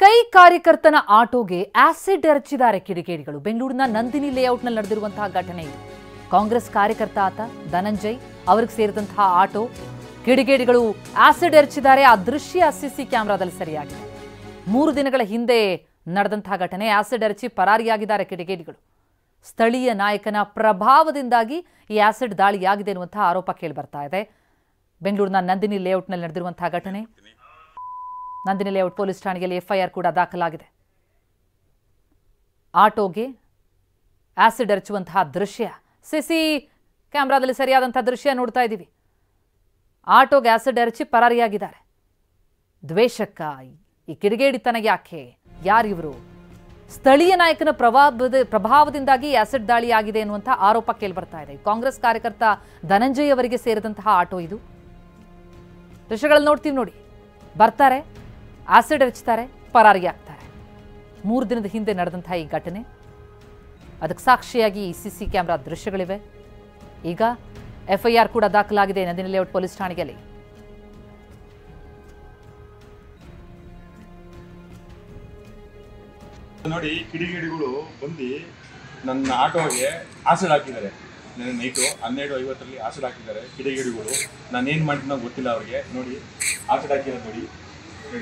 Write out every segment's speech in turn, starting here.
ಕೈ ಕಾರ್ಯಕರ್ತನ ಆಟೋಗೆ ಆಸಿಡ್ ಎರಚಿದ್ದಾರೆ ಕಿಡಿಗೇಡಿಗಳು. ಬೆಂಗಳೂರಿನ ನಂದಿನಿ ಲೇಔಟ್ನಲ್ಲಿ ನಡೆದಿರುವಂತಹ ಘಟನೆ ಇದು. ಕಾಂಗ್ರೆಸ್ ಕಾರ್ಯಕರ್ತ ಆತ ಧನಂಜಯ್ ಅವರಿಗೆ ಸೇರಿದಂತಹ ಆಟೋ ಕಿಡಿಗೇಡಿಗಳು ಆಸಿಡ್ ಎರಚಿದ್ದಾರೆ. ಆ ದೃಶ್ಯ ಸಿಸಿ ಕ್ಯಾಮೆರಾದಲ್ಲಿ ಸರಿಯಾಗಿದೆ. 3 ದಿನಗಳ ಹಿಂದೆ ನಡೆದಂತಹ ಘಟನೆ. ಆಸಿಡ್ ಎರಚಿ ಪರಾರಿಯಾಗಿದ್ದಾರೆ ಕಿಡಿಗೇಡಿಗಳು. ಸ್ಥಳೀಯ ನಾಯಕನ ಪ್ರಭಾವದಿಂದಾಗಿ ಈ ಆಸಿಡ್ ದಾಳಿಯಾಗಿದೆ ಎನ್ನುವಂತಹ ಆರೋಪ ಕೇಳಿಬರ್ತಾ ಇದೆ. ಬೆಂಗಳೂರಿನ ನಂದಿನಿ ಲೇಔಟ್ನಲ್ಲಿ ನಡೆದಿರುವಂತಹ ಘಟನೆ. ನಂದಿನಿ ಲೇಔಟ್ ಪೊಲೀಸ್ ಠಾಣೆಯಲ್ಲಿ ಎಫ್ಐಆರ್ ಕೂಡ ದಾಖಲಾಗಿದೆ. ಆಟೋಗೆ ಆಸಿಡ್ ಎರಚುವಂತಹ ದೃಶ್ಯ ಸಿಸಿ ಕ್ಯಾಮೆರಾದಲ್ಲಿ ಸರಿಯಾದಂತಹ ದೃಶ್ಯ ನೋಡ್ತಾ ಇದ್ದೀವಿ. ಆಟೋಗೆ ಆಸಿಡ್ ಎರಚಿ ಪರಾರಿಯಾಗಿದ್ದಾರೆ. ದ್ವೇಷಕ್ಕ ಈ ಕಿಡಿಗೇಡಿತನ ಯಾಕೆ? ಯಾರಿವರು? ಸ್ಥಳೀಯ ನಾಯಕನ ಪ್ರಭಾವದಿಂದಾಗಿ ಆಸಿಡ್ ದಾಳಿ ಆಗಿದೆ ಎನ್ನುವಂತಹ ಆರೋಪ ಕೇಳಿಬರ್ತಾ ಇದೆ. ಕಾಂಗ್ರೆಸ್ ಕಾರ್ಯಕರ್ತ ಧನಂಜಯ್ ಅವರಿಗೆ ಸೇರಿದಂತಹ ಆಟೋ ಇದು. ದೃಶ್ಯಗಳಲ್ಲಿ ನೋಡ್ತೀವಿ ನೋಡಿ. ಬರ್ತಾರೆ, ಆಸಿಡ್ ಎರಚ್ತಾರೆ, ಪರಾರಿಯಾಗ್ತಾರೆ. 3 ದಿನದ ಹಿಂದೆ ನಡೆದಂತಹ ಈ ಘಟನೆ. ಅದಕ್ಕೆ ಸಾಕ್ಷಿಯಾಗಿ ಸಿಸಿ ಕ್ಯಾಮೆರಾ ದೃಶ್ಯಗಳಿವೆ. ಈಗ ಎಫ್ಐಆರ್ ಕೂಡ ದಾಖಲಾಗಿದೆ ನಂದಿನಿ ಲೇಔಟ್ ಪೊಲೀಸ್ ಠಾಣೆಯಲ್ಲಿ. ನೋಡಿ, ಕಿಡಿಗೇಡಿಗಳು ಬಂದು ನನ್ನ ಆಟೋಗೆ ಆಸಿಡ್ ಹಾಕಿದ್ದಾರೆ. ನೈಟು 12:50 ಆಸಿಡ್ ಹಾಕಿದ್ದಾರೆ ಕಿಡಿಗೇಡಿಗಳು. ನಾನೇನು ಮಾಡಿದ್ನೋ ಗೊತ್ತಿಲ್ಲ ಅವ್ರಿಗೆ. ನೋಡಿ, ಆಸಿಡ್ ಹಾಕಿರೋದು ನೋಡಿ,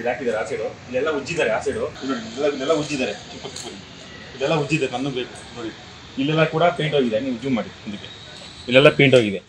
ಹಾಕಿದ್ದಾರೆ ಆಸಿಡು. ಇಲ್ಲೆಲ್ಲ ಉಜ್ಜಿದ್ದಾರೆ ಆಸಿಡು. ನೋಡಿ, ಇಲ್ಲೆಲ್ಲ ಉಜ್ಜಿದ್ದಾರೆ. ಇದೆಲ್ಲ ಉಜ್ಜಿದೆ. ನನ್ನ ಬೇಕು ನೋಡಿ, ಇಲ್ಲೆಲ್ಲ ಕೂಡ ಪೇಂಟ್ ಹೋಗಿದೆ. ನೀವು ಜೂಮ್ ಮಾಡಿ, ಇದಕ್ಕೆ ಇಲ್ಲೆಲ್ಲ ಪೇಂಟ್ ಹೋಗಿದೆ.